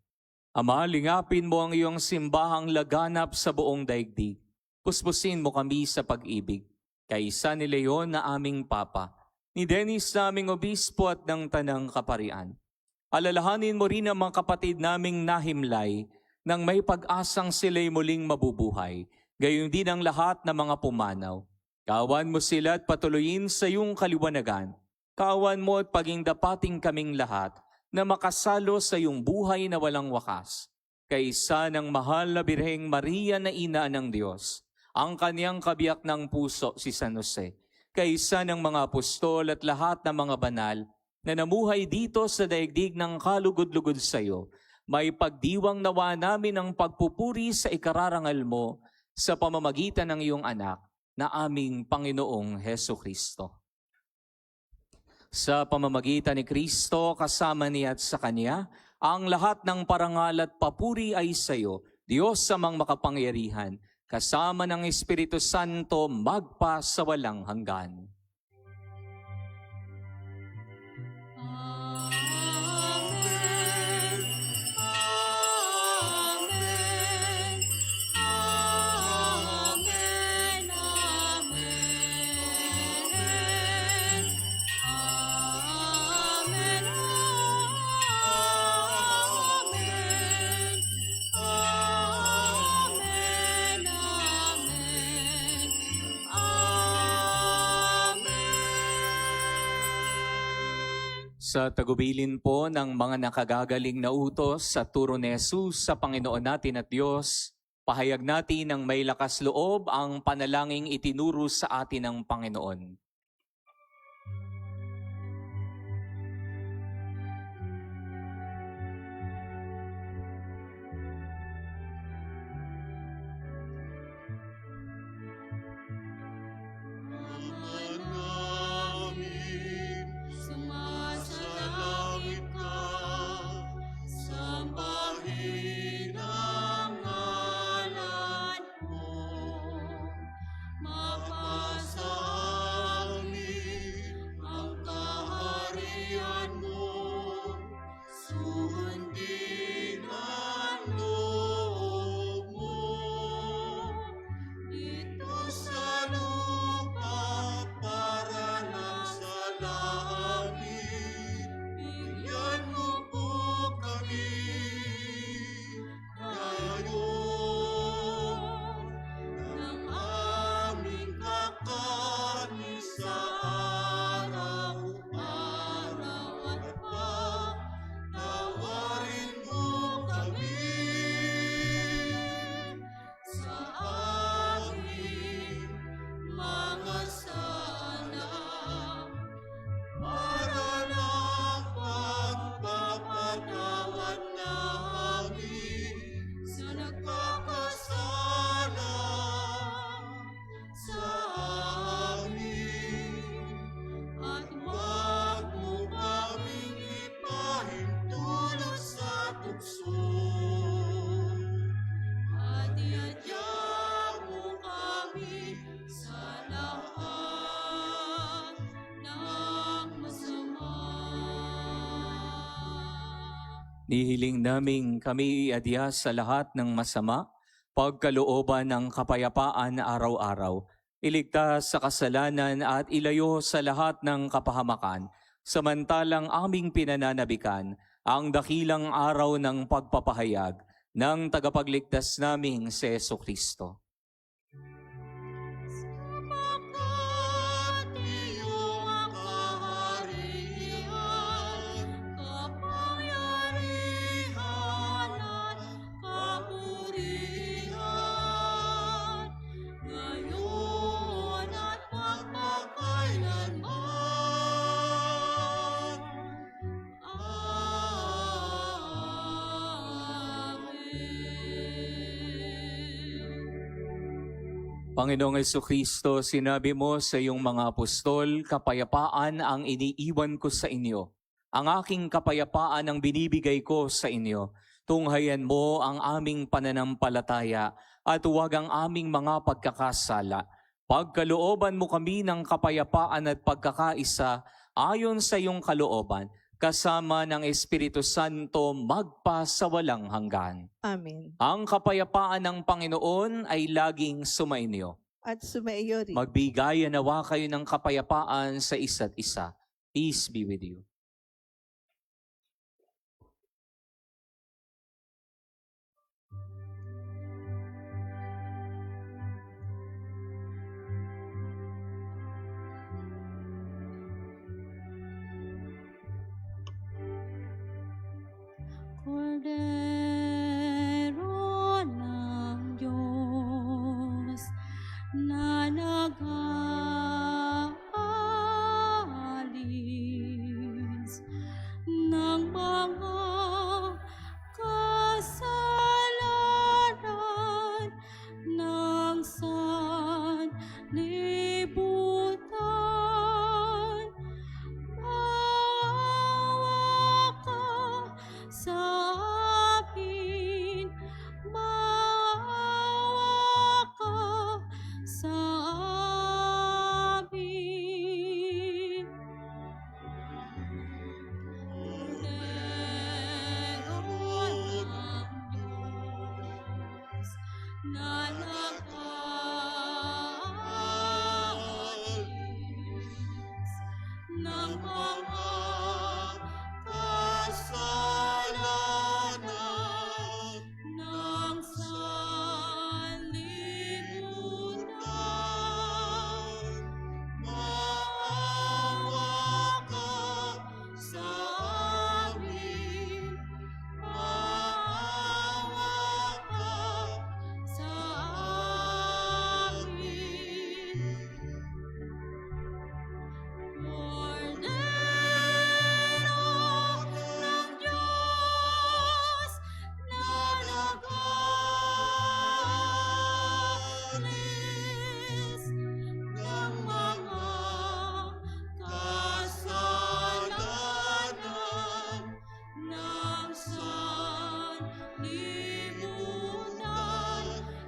Ama, lingapin mo ang iyong simbahang laganap sa buong daigdig. Puspusin mo kami sa pag-ibig. Kaisa ni Leon na aming Papa, ni Dennis na aming Obispo at ng Tanang Kaparian. Alalahanin mo rin ang mga kapatid naming nahimlay nang may pag-asang sila'y muling mabubuhay, gayon din ang lahat ng mga pumanaw. Kawan mo sila at patuloyin sa iyong kaliwanagan. Kawan mo at paging dapating kaming lahat na makasalo sa iyong buhay na walang wakas. Kaisa ng mahal na Birheng Maria na Ina ng Diyos, ang kaniyang kabiyak ng puso si San Jose, kaisa ng mga apostol at lahat ng mga banal na namuhay dito sa daigdig ng kalugod-lugod sa iyo, may pagdiwang nawa namin ang pagpupuri sa ikararangal mo sa pamamagitan ng iyong anak na aming Panginoong Hesukristo. Sa pamamagitan ni Kristo, kasama niya at sa Kanya, ang lahat ng parangal at papuri ay sa iyo, Diyos samang makapangyarihan, kasama ng Espiritu Santo magpa sa walang hanggan. Sa tagubilin po ng mga nakagagaling na utos sa turo ni Jesus sa Panginoon natin at Diyos, pahayag natin ng may lakas loob ang panalangin itinuro sa atin ng Panginoon. Nihiling naming kami iadya sa lahat ng masama, pagkalooban ng kapayapaan araw-araw, iligtas sa kasalanan at ilayo sa lahat ng kapahamakan, samantalang aming pinananabikan ang dakilang araw ng pagpapahayag ng tagapagligtas naming si Jesucristo. Panginoong Jesucristo, sinabi mo sa iyong mga apostol, kapayapaan ang iniiwan ko sa inyo. Ang aking kapayapaan ang binibigay ko sa inyo. Tunghayan mo ang aming pananampalataya at huwag ang aming mga pagkakasala. Pagkalooban mo kami ng kapayapaan at pagkakaisa ayon sa iyong kalooban, kasama ng Espiritu Santo magpasawalang hanggan. Amen. Ang kapayapaan ng Panginoon ay laging sumainyo. At sumaiyo rin. Magbigayan nawa kayo ng kapayapaan sa isa't isa. Peace be with you. Kordero ng Diyos na nag-aalis ng mga kasalanan ng sanlibutan. Maawa ka sa amin, maawa ka sa amin. Kordero ng Diyos na nag-aalis ng mga kasalanan ng sanlibutan. Maawa ka sa amin, maawa ka sa amin. Kordero ng Diyos na nag-aalis ng mga kasalanan ng sanlibutan,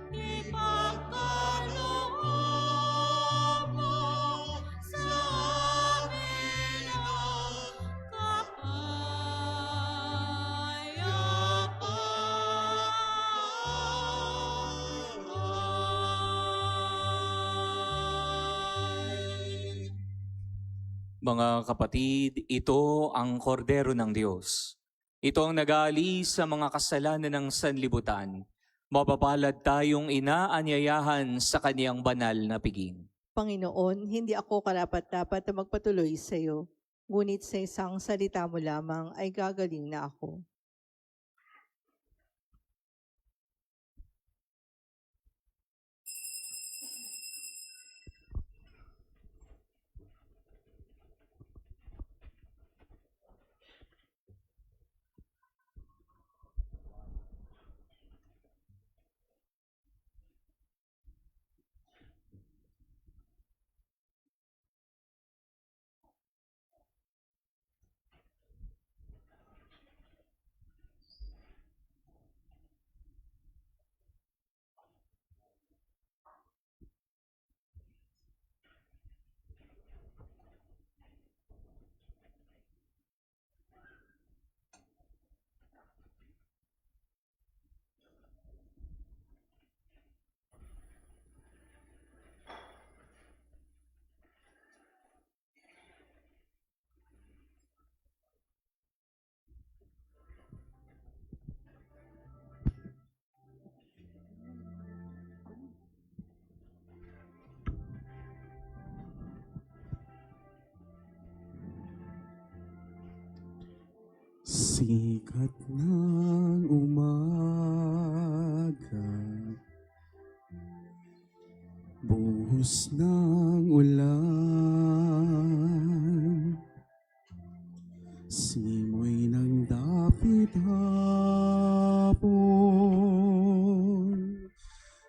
ipagkaloob mo sa amin ang kapayapaan. Mga kapatid, ito ang kordero ng Diyos. Ito ang nag-aalis sa mga kasalanan ng sanlibutan. Mapapalad tayong inaanyayahan sa kaniyang banal na piging. Panginoon, hindi ako karapat-dapat na magpatuloy sa iyo, ngunit sa isang salita mo lamang ay gagaling na ako. Sikat ng umaga, buhos ng ulan, simoy ng dapit hapon,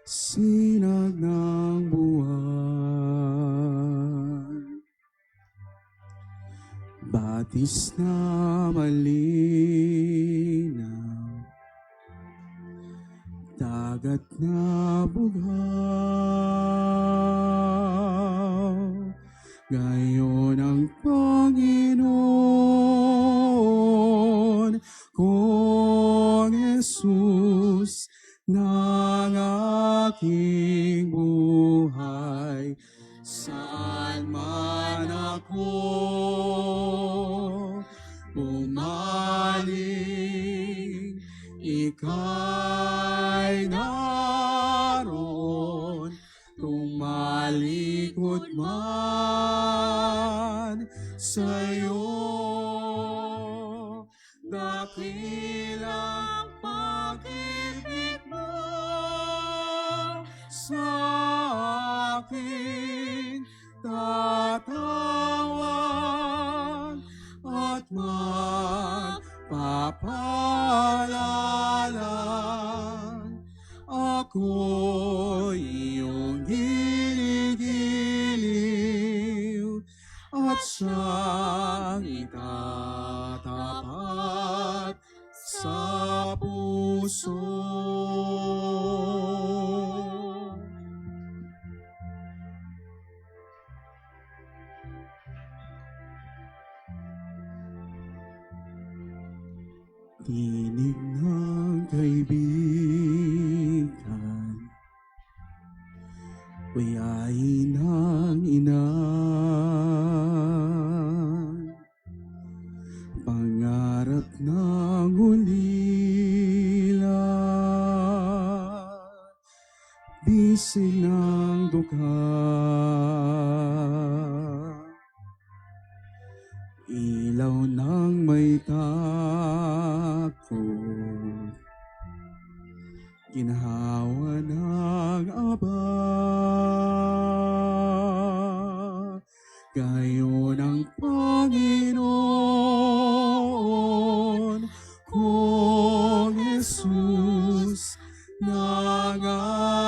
sinag ng buwan, batis na malinaw, dagat na bugaw. Gayon ang Panginoon kong Jesus ng aking buhay. Saan man ako bumaling, ika'y naroon. Tumalikod man sa'yo, dakilang pag-ibig mo sa akin tatawag at magpapaalala. Ako'y iyong ginigiliw at siyang itatapat sa puso. Tinig ng kaibigan, wayain ng ina, pangarap ng ulila, bisig ng dukha, ilaw ng may takot, ginhawa ng aba. Gayon ang Panginoon kong Jesus ng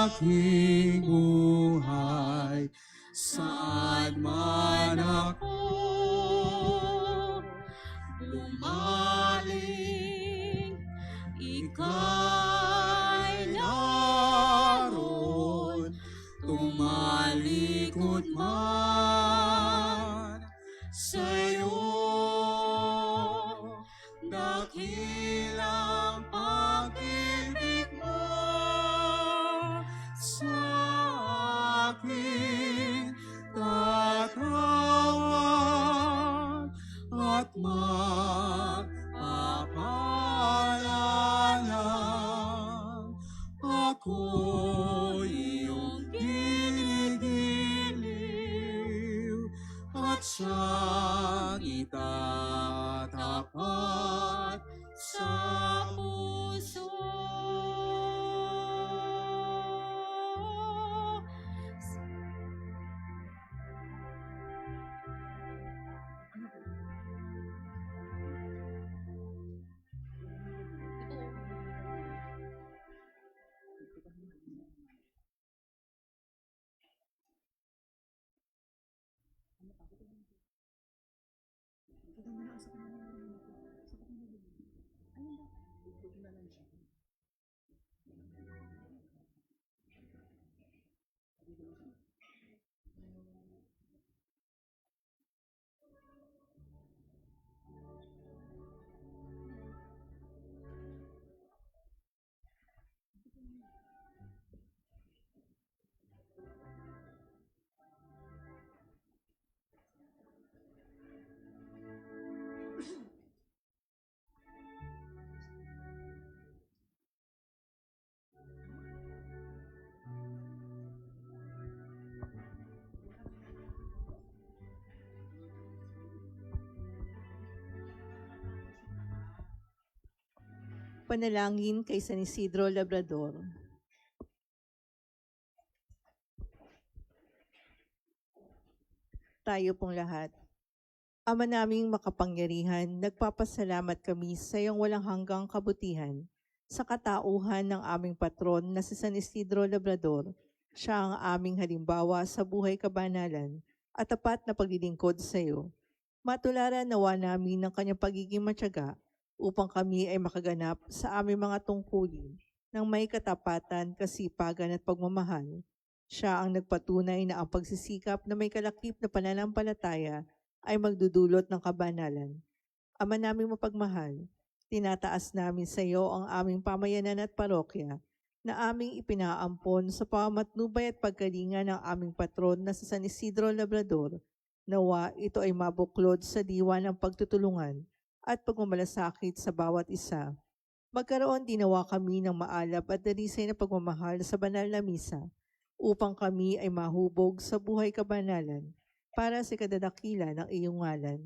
aking buhay. Saan man ako bumaling, ika'y naroon. Tumalikod man sa'yo, dakilang pag-ibig mo sa akin tatawag at magpapaalala. Ako'y iyong ginigiliw at siyang itatapat sa puso. Panalangin kay San Isidro Labrador. Tayo pong lahat. Ama naming makapangyarihan, nagpapasalamat kami sa iyong walang hanggang kabutihan sa katauhan ng aming patron na si San Isidro Labrador. Siya ang aming halimbawa sa buhay kabanalan at tapat na paglilingkod sa iyo. Matularan nawa namin ng kanyang pagiging matyaga upang kami ay makaganap sa aming mga tungkulin. ng may katapatan, kasipagan at pagmamahal. Siya ang nagpatunay na ang pagsisikap na may kalakip na pananampalataya ay magdudulot ng kabanalan. Ama naming mapagmahal, tinataas namin sa iyo ang aming pamayanan at parokya na aming ipinaampon sa pamatnubay at pagkalinga ng aming patron na si San Isidro Labrador. Nawa ito ay mabuklod sa diwa ng pagtutulungan at pagmamalasakit sa bawat isa. Magkaroon din nawa kami ng maalab at darisay na pagmamahal sa banal na misa upang kami ay mahubog sa buhay kabanalan para sa kadadakila ng iyong ngalan.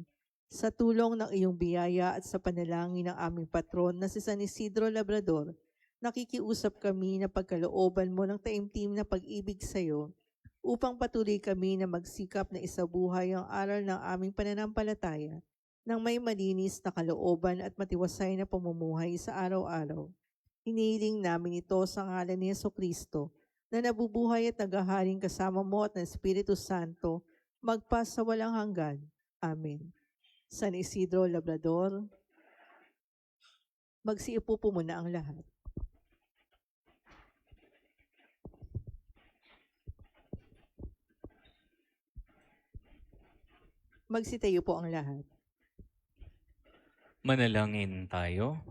Sa tulong ng iyong biyaya at sa panalangin ng aming patron na si San Isidro Labrador, nakikiusap kami na pagkalooban mo ng taimtim na pag-ibig sa iyo upang patuloy kami na magsikap na isabuhay ang aral ng aming pananampalataya ng may malinis na kalooban at matiwasay na pamumuhay sa araw-araw. Hinihiling namin ito sa ngalan ni Jesucristo na nabubuhay at naghaharing kasama mo at ng Espiritu Santo magpa sa walang hanggan. Amen. San Isidro Labrador, magsiupo po muna ang lahat. Magsitayo po ang lahat. Manalangin tayo.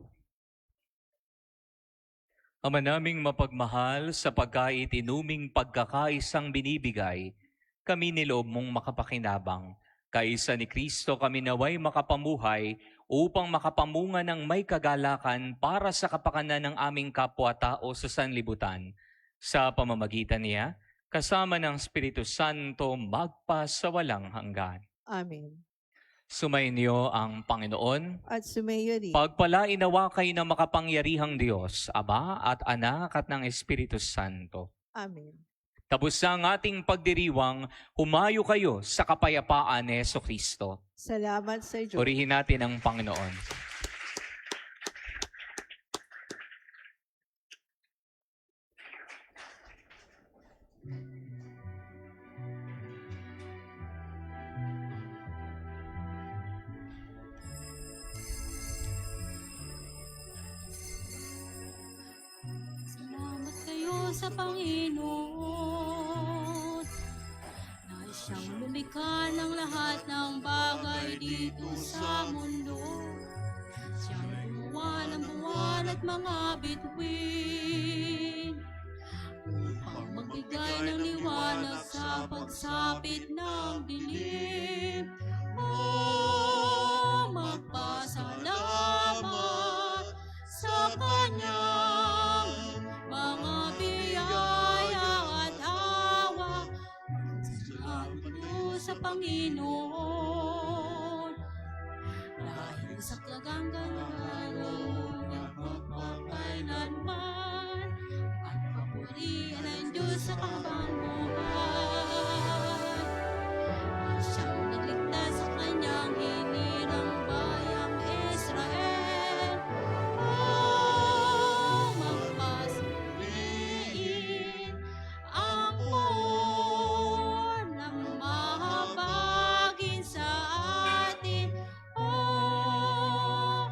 Ama naming mapagmahal, sa pagkaitinuming pagkakaisang binibigay, kami niloob mong makapakinabang. Kaisa ni Kristo kami naway makapamuhay upang makapamunga ng may kagalakan para sa kapakanan ng aming kapwa-tao sa sanlibutan. Sa pamamagitan niya, kasama ng Espiritu Santo magpa sa walang hanggan. Amen. Sumainyo ang Panginoon. At sumayo rin. Pagpalain nawa kayo ng makapangyarihang Diyos, Ama at Anak at ng Espiritu Santo. Amen. Tapos sa ating pagdiriwang, humayo kayo sa kapayapaan ni Jesucristo. Salamat sa Diyos. Purihin natin ang Panginoon. Salamat kayo sa Panginoon na siyang lumikha ng lahat ng bagay dito sa mundo. Siyang gumawa ng buwan at mga bituin upang magbigay ng liwanag sa pagsapit ng dilim. Oh, magpasalamat sa Kanyang mga biyaya at awa. Salamat po sa Panginoon dahil sa kagandang at magpapakailanman at papurihan ng Diyos sa kahabang buhay. Siyang nagligtas sa Kanyang hinirang bayang Israel. Oh, magpasuriin ang poon ng mahabagin sa atin. Oh,